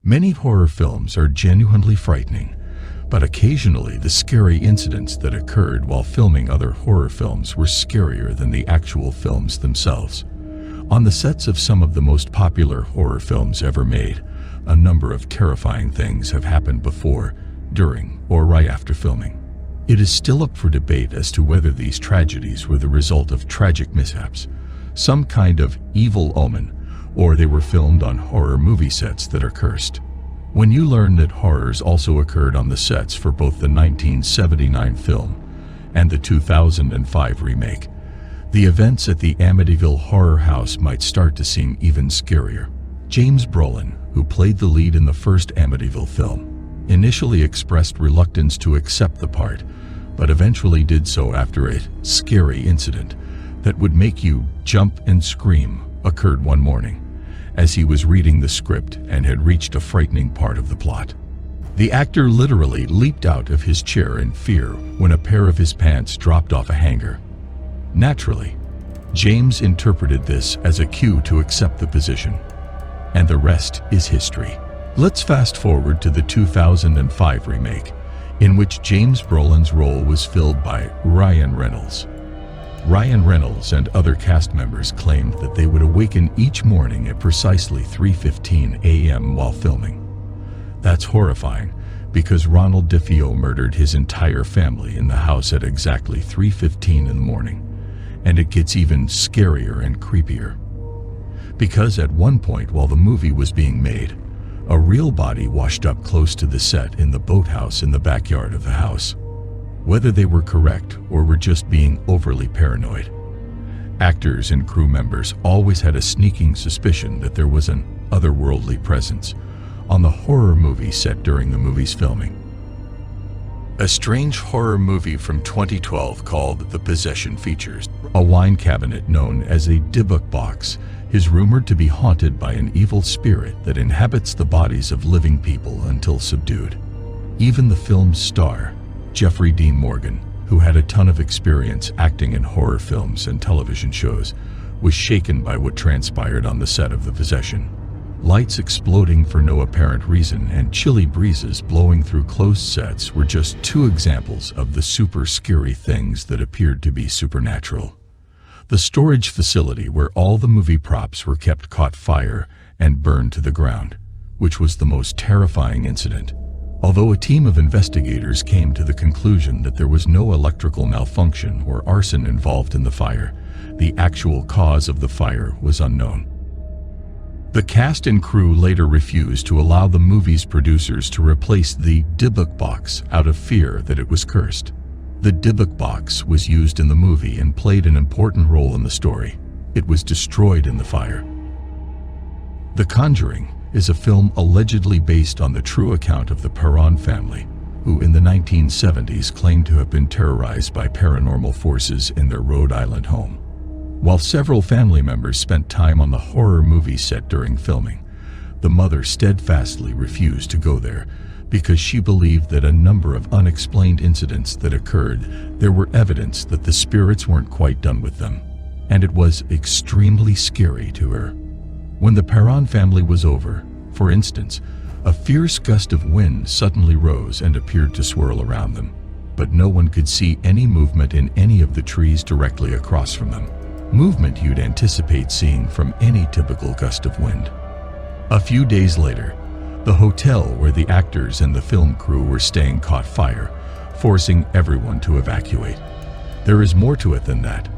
Many horror films are genuinely frightening, but occasionally the scary incidents that occurred while filming other horror films were scarier than the actual films themselves. On the sets of some of the most popular horror films ever made, a number of terrifying things have happened before, during, or right after filming. It is still up for debate as to whether these tragedies were the result of tragic mishaps, some kind of evil omen, or they were filmed on horror movie sets that are cursed. When you learn that horrors also occurred on the sets for both the 1979 film and the 2005 remake, the events at the Amityville Horror House might start to seem even scarier. James Brolin, who played the lead in the first Amityville film, initially expressed reluctance to accept the part, but eventually did so after a scary incident that would make you jump and scream occurred one morning, as he was reading the script and had reached a frightening part of the plot. The actor literally leaped out of his chair in fear when a pair of his pants dropped off a hanger. Naturally, James interpreted this as a cue to accept the position, and the rest is history. Let's fast forward to the 2005 remake, in which James Brolin's role was filled by Ryan Reynolds. Ryan Reynolds and other cast members claimed that they would awaken each morning at precisely 3:15 a.m. while filming. That's horrifying, because Ronald DeFeo murdered his entire family in the house at exactly 3:15 in the morning, and it gets even scarier and creepier. Because at one point while the movie was being made, a real body washed up close to the set in the boathouse in the backyard of the house. Whether they were correct or were just being overly paranoid, actors and crew members always had a sneaking suspicion that there was an otherworldly presence on the horror movie set during the movie's filming. A strange horror movie from 2012 called The Possession features a wine cabinet known as a Dybbuk box is rumored to be haunted by an evil spirit that inhabits the bodies of living people until subdued. Even the film's star, Jeffrey Dean Morgan, who had a ton of experience acting in horror films and television shows, was shaken by what transpired on the set of The Possession. Lights exploding for no apparent reason and chilly breezes blowing through closed sets were just two examples of the super scary things that appeared to be supernatural. The storage facility where all the movie props were kept caught fire and burned to the ground, which was the most terrifying incident. Although a team of investigators came to the conclusion that there was no electrical malfunction or arson involved in the fire, the actual cause of the fire was unknown. The cast and crew later refused to allow the movie's producers to replace the Dybbuk box out of fear that it was cursed. The Dybbuk box was used in the movie and played an important role in the story. It was destroyed in the fire. The Conjuring is a film allegedly based on the true account of the Perron family, who in the 1970s claimed to have been terrorized by paranormal forces in their Rhode Island home. While several family members spent time on the horror movie set during filming, the mother steadfastly refused to go there because she believed that a number of unexplained incidents that occurred, there were evidence that the spirits weren't quite done with them, and it was extremely scary to her. When the Perron family was over, for instance, a fierce gust of wind suddenly rose and appeared to swirl around them, but no one could see any movement in any of the trees directly across from them. Movement you'd anticipate seeing from any typical gust of wind. A few days later, the hotel where the actors and the film crew were staying caught fire, forcing everyone to evacuate. There is more to it than that.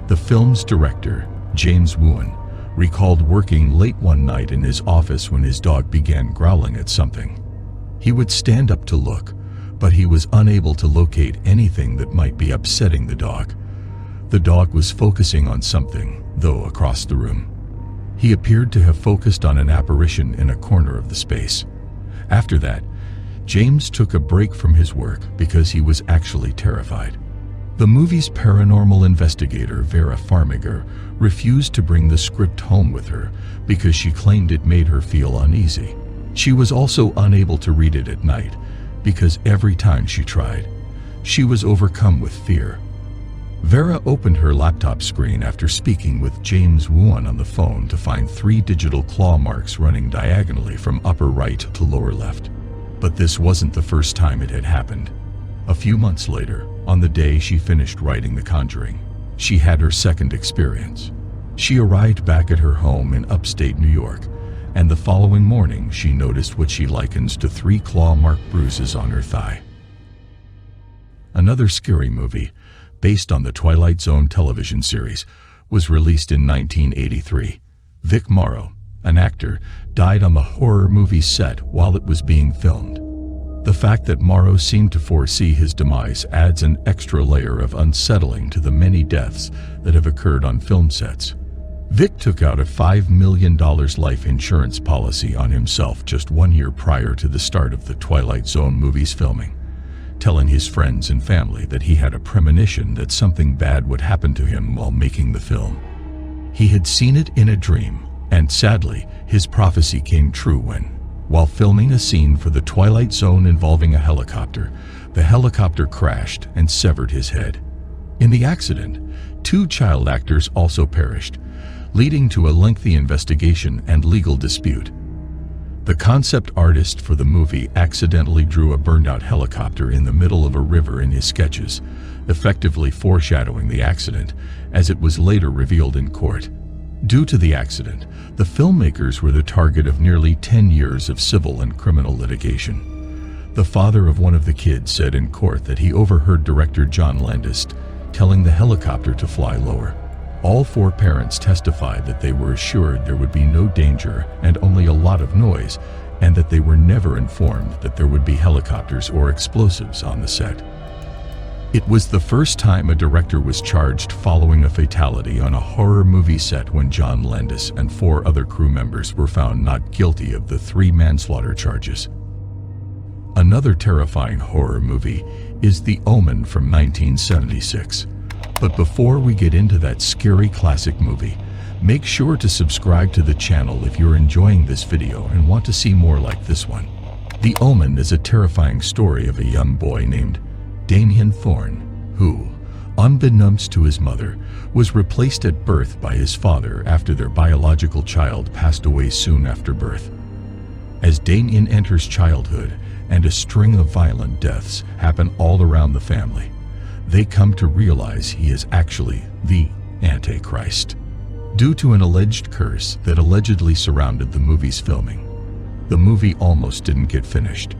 The film's director, James Wooen, recalled working late one night in his office when his dog began growling at something. He would stand up to look, but he was unable to locate anything that might be upsetting the dog. The dog was focusing on something, though, across the room. He appeared to have focused on an apparition in a corner of the space. After that, James took a break from his work because he was actually terrified. The movie's paranormal investigator, Vera Farmiga, refused to bring the script home with her because she claimed it made her feel uneasy. She was also unable to read it at night because every time she tried, she was overcome with fear. Vera opened her laptop screen after speaking with James Wuan on the phone to find 3 digital claw marks running diagonally from upper right to lower left. But this wasn't the first time it had happened. A few months later, on the day she finished writing The Conjuring, she had her second experience. She arrived back at her home in upstate New York, and the following morning she noticed what she likens to 3 claw-mark bruises on her thigh. Another scary movie, based on the Twilight Zone television series, was released in 1983. Vic Morrow, an actor, died on the horror movie set while it was being filmed. The fact that Morrow seemed to foresee his demise adds an extra layer of unsettling to the many deaths that have occurred on film sets. Vic took out a $5 million life insurance policy on himself just 1 year prior to the start of the Twilight Zone movie's filming, telling his friends and family that he had a premonition that something bad would happen to him while making the film. He had seen it in a dream, and sadly, his prophecy came true when, while filming a scene for the Twilight Zone involving a helicopter, the helicopter crashed and severed his head. In the accident, 2 child actors also perished, leading to a lengthy investigation and legal dispute. The concept artist for the movie accidentally drew a burned-out helicopter in the middle of a river in his sketches, effectively foreshadowing the accident, as it was later revealed in court. Due to the accident, the filmmakers were the target of nearly 10 years of civil and criminal litigation. The father of one of the kids said in court that he overheard director John Landis telling the helicopter to fly lower. All 4 parents testified that they were assured there would be no danger and only a lot of noise, and that they were never informed that there would be helicopters or explosives on the set. It was the first time a director was charged following a fatality on a horror movie set when John Landis and 4 other crew members were found not guilty of the 3 manslaughter charges. Another terrifying horror movie is The Omen from 1976. But before we get into that scary classic movie, make sure to subscribe to the channel if you're enjoying this video and want to see more like this one. The Omen is a terrifying story of a young boy named Damien Thorne, who, unbeknownst to his mother, was replaced at birth by his father after their biological child passed away soon after birth. As Damien enters childhood and a string of violent deaths happen all around the family, they come to realize he is actually the Antichrist. Due to an alleged curse that allegedly surrounded the movie's filming, the movie almost didn't get finished.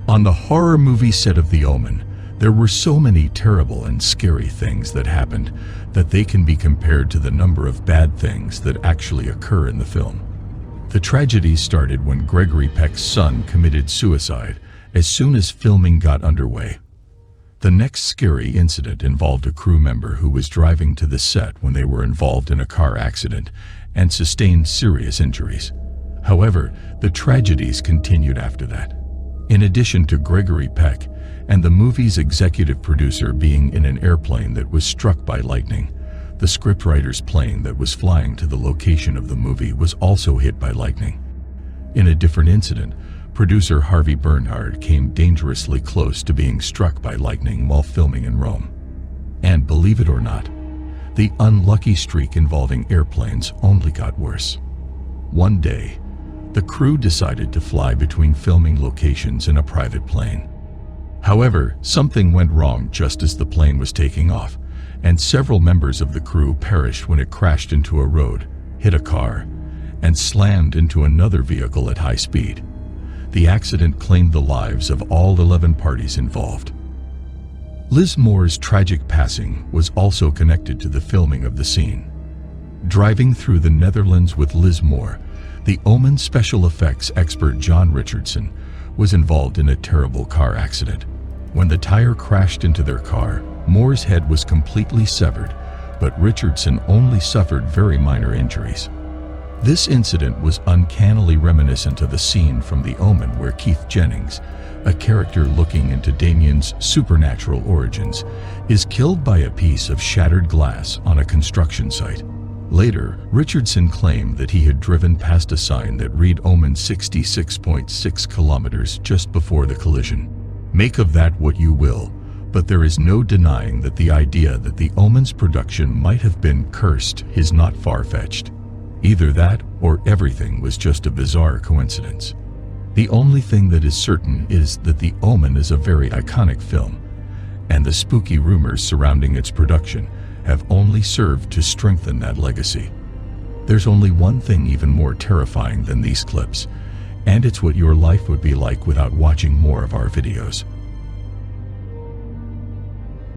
On the horror movie set of The Omen, there were so many terrible and scary things that happened that they can be compared to the number of bad things that actually occur in the film. The tragedy started when Gregory Peck's son committed suicide as soon as filming got underway. The next scary incident involved a crew member who was driving to the set when they were involved in a car accident and sustained serious injuries. However, the tragedies continued after that. In addition to Gregory Peck and the movie's executive producer being in an airplane that was struck by lightning, the scriptwriter's plane that was flying to the location of the movie was also hit by lightning. In a different incident, producer Harvey Bernhard came dangerously close to being struck by lightning while filming in Rome. And believe it or not, the unlucky streak involving airplanes only got worse. One day, the crew decided to fly between filming locations in a private plane. However, something went wrong just as the plane was taking off, and several members of the crew perished when it crashed into a road, hit a car, and slammed into another vehicle at high speed. The accident claimed the lives of all 11 parties involved. Liz Moore's tragic passing was also connected to the filming of the scene. Driving through the Netherlands with Liz Moore, the Omen special effects expert John Richardson was involved in a terrible car accident. When the tire crashed into their car, Moore's head was completely severed, but Richardson only suffered very minor injuries. This incident was uncannily reminiscent of a scene from The Omen where Keith Jennings, a character looking into Damien's supernatural origins, is killed by a piece of shattered glass on a construction site. Later, Richardson claimed that he had driven past a sign that read Omen 66.6 kilometers just before the collision. Make of that what you will, But there is no denying that the idea that The Omen's production might have been cursed is not far-fetched. Either that or everything was just a bizarre coincidence. The only thing that is certain is that The Omen is a very iconic film, and the spooky rumors surrounding its production have only served to strengthen that legacy. There's only one thing even more terrifying than these clips, and it's what your life would be like without watching more of our videos.